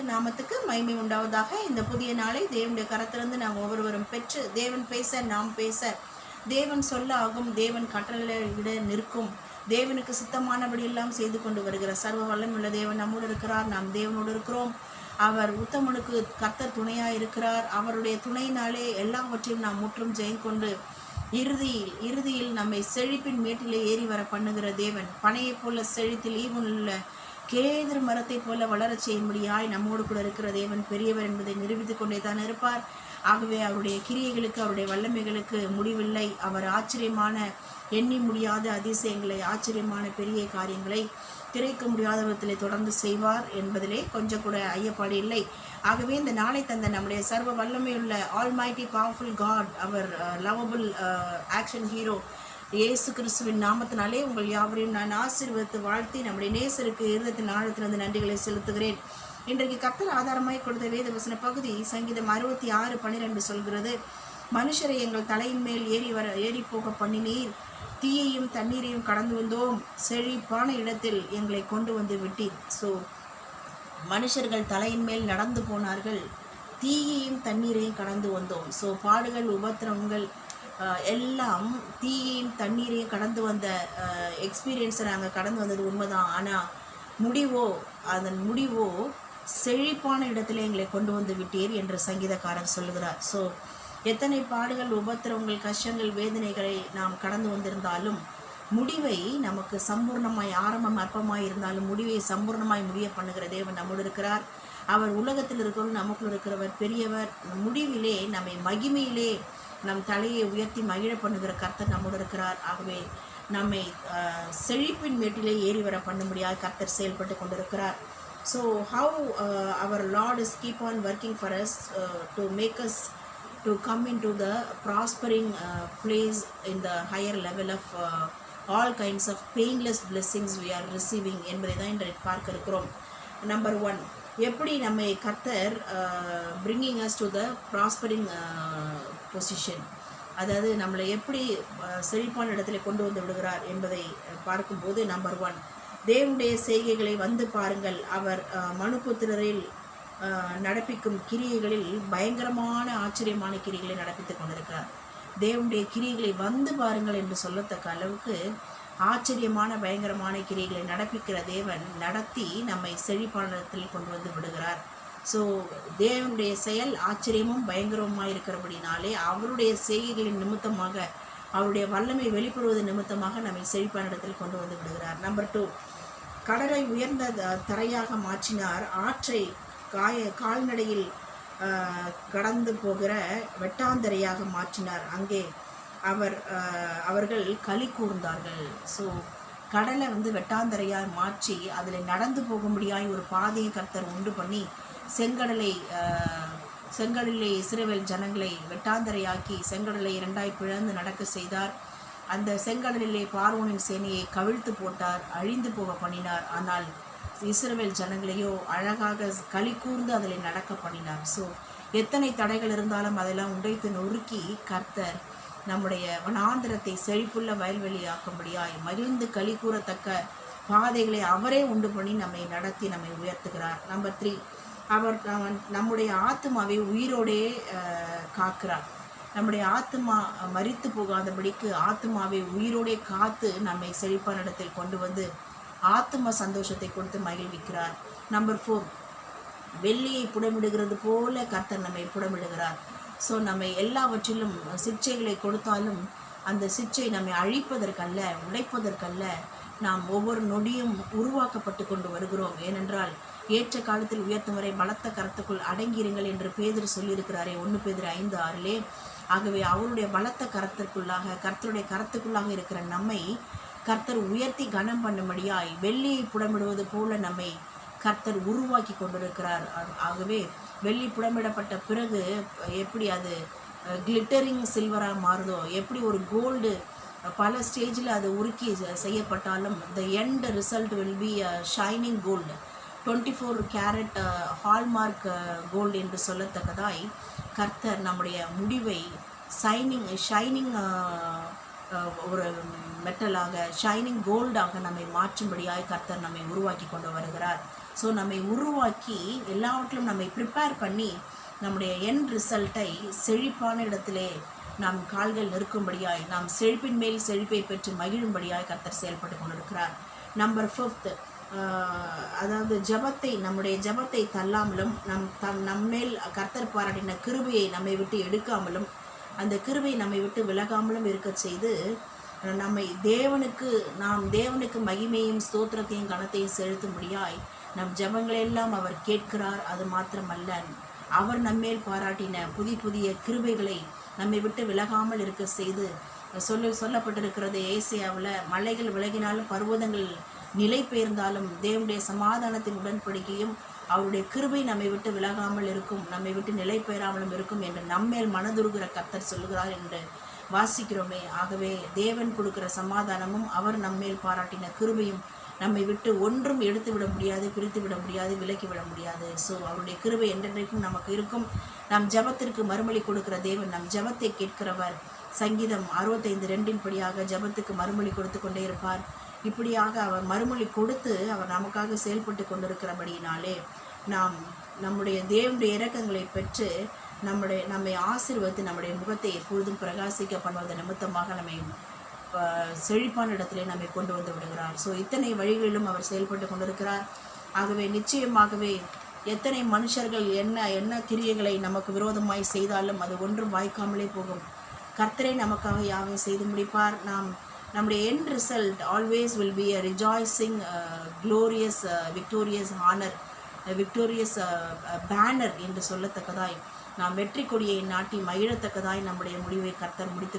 பரிசுத்த நாமத்துக்கு மகிமை உண்டாவதாக. இந்த புதிய நாளை தேவனுடைய கரத்திலிருந்து நாம் ஒவ்வொருவரும் பெற்று தேவன் பேச, நாம் பேச, தேவன் சொல்ல ஆகும், தேவன் கட்டளையிட நிற்கும், தேவனுக்கு சித்தமானபடி எல்லாம் செய்து கொண்டு வருகிற சர்வ வல்லமையுள்ள தேவன் நம்மோடு இருக்கிறார். நாம் தேவனோடு இருக்கிறோம். அவர் உத்தமனுக்கு கர்த்தர் துணையாக இருக்கிறார். அவருடைய துணையினாலே எல்லாவற்றையும் நாம் முற்றும் ஜெயம் கொண்டு இறுதியில் நம்மை செழிப்பின் மேட்டிலே ஏறி வர பண்ணுகிற தேவன், பனையைப் போல செழித்தில் ஈவுள்ள கேதுரு மரத்தை போல வளரச் செய்யும்படியாய் நம்மோடு கூட இருக்கிற தேவன் பெரியவர் என்பதை நிரூபித்துக் கொண்டே தான் இருப்பார். ஆகவே அவருடைய கிரியைகளுக்கு, அவருடைய வல்லமைகளுக்கு முடிவில்லை. அவர் ஆச்சரியமான, எண்ணி முடியாத அதிசயங்களை, ஆச்சரியமான பெரிய காரியங்களை திரைக்க முடியாத விதத்திலே தொடர்ந்து செய்வார் என்பதிலே கொஞ்சம் கூட ஐயப்பாடு இல்லை. ஆகவே இந்த நாளை தந்த நம்முடைய சர்வ வல்லமையுள்ள ஆல்மைட்டி பவர்ஃபுல் காட், அவர் லவபிள் ஆக்ஷன் ஹீரோ இயேசு கிறிஸ்துவின் நாமத்தினாலே உங்கள் யாவரையும் நான் ஆசீர்வதித்து வாழ்த்தி நம்முடைய நேசருக்கு இருதயத்தின் ஆழத்திலிருந்து நன்றிகளை செலுத்துகிறேன். இன்றைக்கு கர்த்தர் ஆதாரமாய் கொடுத்த வேத வசன பகுதி சங்கீதம் 66:12 சொல்கிறது, மனுஷரை எங்கள் தலையின் மேல் ஏறி போக பண்ணினீர், தீயையும் தண்ணீரையும் கடந்து வந்தோம், செழிப்பான இடத்தில் எங்களை கொண்டு வந்து விட்டீர். ஸோ மனுஷர்கள் தலையின் மேல் நடந்து போனார்கள், தீயையும் தண்ணீரையும் கடந்து வந்தோம். ஸோ பாடுகள், உபத்திரவங்கள் எல்லாம் தீயையும் தண்ணீரையும் கடந்து வந்த எக்ஸ்பீரியன்ஸை நாங்கள் கடந்து வந்தது உண்மைதான். ஆனால் அதன் முடிவோ செழிப்பான இடத்துல எங்களை கொண்டு வந்து விட்டீர் என்று சங்கீதக்காரர் சொல்லுகிறார். ஸோ எத்தனை பாடுகள், உபத்திரவங்கள், கஷ்டங்கள், வேதனைகளை நாம் கடந்து வந்திருந்தாலும் முடிவை நமக்கு சம்பூர்ணமாய், ஆரம்பம் அற்பமாய் இருந்தாலும் முடிவை சம்பூர்ணமாய் முடிய பண்ணுகிற தேவன் நம்மோடு இருக்கிறார். அவர் உலகத்தில் இருக்கிறவர், நமக்குள் இருக்கிறவர் பெரியவர். முடிவிலே நம்மை மகிமையிலே நம் தலையை உயர்த்தி மகிழ பண்ணுகிற கர்த்தர் நம்மோடு இருக்கிறார். ஆகவே நம்மை செழிப்பின் மேட்டிலே ஏறி வர பண்ணும்படியாக கர்த்தர் செயல்பட்டு கொண்டிருக்கிறார். So how our Lord is keep on working for us to make us to come into the prospering place in the higher level of all kinds of painless blessings we are receiving என்பதை தான் இன்றைக்கு பார்க்க இருக்கிறோம். Number 1, எப்படி நம்மை கர்த்தர் bringing us to the prospering position, அதாவது நம்மளை எப்படி செழிப்பான இடத்துல கொண்டு வந்து விடுகிறார் என்பதை பார்க்கும்போது, நம்பர் 1, தேவனுடைய செய்கைகளை வந்து பாருங்கள். அவர் மனுபுத்திரரில் நடப்பிக்கும் கிரியைகளில் பயங்கரமான ஆச்சரியமான கிரியைகளை நடப்பித்து கொண்டிருக்கிறார். தேவனுடைய கிரியைகளை வந்து பாருங்கள் என்று சொல்லத்தக்க அளவுக்கு ஆச்சரியமான பயங்கரமான கிரியைகளை நடப்பிக்கிற தேவன் நடத்தி நம்மை செழிப்பானத்தில் கொண்டு வந்து விடுகிறார். ஸோ தேவனுடைய செயல் ஆச்சரியமும் பயங்கரமாக இருக்கிறபடினாலே அவருடைய செய்கைகளின் நிமித்தமாக, அவருடைய வல்லமை வெளிப்படுவது நிமித்தமாக நம்மை செழிப்பான இடத்தில் கொண்டு வந்து விடுகிறார். நம்பர் 2, கடலை உயர்ந்த தரையாக மாற்றினார், ஆற்றை கால்நடையில் கடந்து போகிற வெட்டாந்தரையாக மாற்றினார், அங்கே அவர்கள் களி கூர்ந்தார்கள். ஸோ கடலை வெட்டாந்தரையாக மாற்றி அதில் நடந்து போகும்படியாய் ஒரு பாதையை கர்த்தர் உண்டு பண்ணி செங்கடலிலே இஸ்ரவேல் ஜனங்களை வெட்டாந்தரையாக்கி செங்கடலை 2 பிளந்து நடக்க செய்தார். அந்த செங்கடலிலே பார்வோனின் சேனையை கவிழ்த்து போட்டார், அழிந்து போக பண்ணினார். ஆனால் இஸ்ரவேல் ஜனங்களையோ அழகாக களி கூர்ந்து அதில் நடக்க பண்ணினார். ஸோ எத்தனை தடைகள் இருந்தாலும் அதெல்லாம் உடைத்து நொறுக்கி கர்த்தர் நம்முடைய வனாந்திரத்தை செழிப்புள்ள வயல்வெளியாக்கும்படியாய் மகிழ்ந்து களி கூறத்தக்க பாதைகளை அவரே உண்டு பண்ணி நம்மை நடத்தி நம்மை உயர்த்துகிறார். நம்பர் 3, அவர் நம்முடைய ஆத்மாவை உயிரோடே காக்கிறார். நம்முடைய ஆத்மா மரித்து போகாதபடிக்கு ஆத்மாவை உயிரோடே காத்து நம்மை செழிப்பான இடத்தில் கொண்டு வந்து ஆத்ம சந்தோஷத்தை கொடுத்து மகிழ்விக்கிறார். நம்பர் 4, வெள்ளியை புடமிடுகிறது போல கர்த்தர் நம்மை புடமிடுகிறார். ஸோ நம்மை எல்லாவற்றிலும் சிக்ஷைகளை கொடுத்தாலும் அந்த சிக்ஷை நம்மை அழிப்பதற்கல்ல, உடைப்பதற்கல்ல, நாம் ஒவ்வொரு நொடியும் உருவாக்கப்பட்டு கொண்டு வருகிறோம். ஏனென்றால் ஏற்ற காலத்தில் உயர்த்தும் வரை பலத்த கரத்துக்குள் அடங்கியிருங்கள் என்று பேதுரு சொல்லியிருக்கிறாரே, 1 பேதுரு 5:6. ஆகவே அவருடைய பலத்த கரத்திற்குள்ளாக, கர்த்தருடைய கரத்துக்குள்ளாக இருக்கிற நம்மை கர்த்தர் உயர்த்தி கனம் பண்ணும்படியாய் வெள்ளியை புடமிடுவது போல நம்மை கர்த்தர் உருவாக்கி கொண்டிருக்கிறார். ஆகவே வெள்ளி புடமிடப்பட்ட பிறகு எப்படி அது கிளிட்டரிங் சில்வராக மாறுதோ, எப்படி ஒரு கோல்டு பல ஸ்டேஜில் அது உருக்கி செய்யப்பட்டாலும் the end result will be shining gold, 24 carat hallmark gold என்று சொல்லத்தக்கதாய் கர்த்தர் நம்முடைய முடிவை ஷைனிங் ஒரு மெட்டலாக, ஷைனிங் கோல்டாக நம்மை மாற்றும்படியாய் கர்த்தர் நம்மை உருவாக்கி கொண்டு வருகிறார். ஸோ நம்மை உருவாக்கி எல்லாவற்றிலும் நம்மை ப்ரிப்பேர் பண்ணி நம்முடைய எண்ட் ரிசல்ட்டை செழிப்பான இடத்திலே நாம் கால்கள் நிற்கும்படியாய், நாம் செழிப்பின் மேல் செழிப்பை பெற்று மகிழும்படியாய் கர்த்தர் செயல்பட்டு கொண்டிருக்கிறார். நம்பர் 5, அதாவது நம்முடைய ஜபத்தை தள்ளாமலும் நம்மேல் கர்த்தர் பாராட்டின கிருபையை நம்மை விட்டு எடுக்காமலும் அந்த கிருபை நம்மை விட்டு விலகாமலும் இருக்க செய்து நாம் தேவனுக்கு மகிமையும் ஸ்தோத்திரத்தையும் கனத்தையும் செலுத்தும்படியாய் நம் ஜபங்களெல்லாம் அவர் கேட்கிறார். அது மாத்திரமல்ல, அவர் நம்மேல் பாராட்டின புதிய கிருபைகளை நம்மை விட்டு விலகாமல் இருக்க செய்து சொல்லப்பட்டிருக்கிறது ஏசாயாவில், மலைகள் விலகினாலும் பர்வதங்கள் நிலை பெயர்ந்தாலும் தேவனுடைய சமாதானத்தின் உடன்படிக்கையும் அவருடைய கிருபை நம்மை விட்டு விலகாமல் இருக்கும், நம்மை விட்டு நிலை பெயராமலும் இருக்கும் என்று நம்மேல் மனதுருகிற கர்த்தர் சொல்கிறார் என்று வாசிக்கிறோமே. ஆகவே தேவன் கொடுக்கிற சமாதானமும் அவர் நம்மேல் பாராட்டின கிருபையும் நம்மை விட்டு ஒன்றும் எடுத்து விட முடியாது, பிரித்து விட முடியாது, விலக்கி விட முடியாது. ஸோ அவருடைய கிருபை என்றென்றைக்கும் நமக்கு இருக்கும். நம் ஜபத்திற்கு மறுமொழி கொடுக்கிற தேவன், நம் ஜபத்தை கேட்கிறவர். சங்கீதம் 65:2 படியாக ஜபத்துக்கு மறுமொழி கொடுத்து கொண்டே இருப்பார். இப்படியாக அவர் மறுமொழி கொடுத்து அவர் நமக்காக செயல்பட்டு கொண்டிருக்கிறபடியினாலே நாம் நம்முடைய தேவனுடைய இரக்கங்களை பெற்று நம்மை ஆசீர்வதித்து நம்முடைய முகத்தை எப்பொழுதும் பிரகாசிக்க பண்ணுவது நிமித்தமாக நம்மை செழிப்பான இடத்திலே நம்மை கொண்டு வந்து விடுகிறார். ஸோ இத்தனை வழிகளிலும் அவர் செயல்பட்டு கொண்டிருக்கிறார். ஆகவே நிச்சயமாகவே எத்தனை மனுஷர்கள் என்ன கிரியைகளை நமக்கு விரோதமாய் செய்தாலும் அது ஒன்றும் வாய்க்காமலே போகும். கர்த்தரை நமக்காக யாவும் செய்து முடிப்பார். நம்முடைய end result always will be a rejoicing, glorious, victorious honor, victorious banner என்று சொல்லத்தக்கதாய் நாம் வெற்றி கொடியை நாட்டி மகிழத்தக்கதாய் நம்முடைய முடிவை கர்த்தர் முடித்து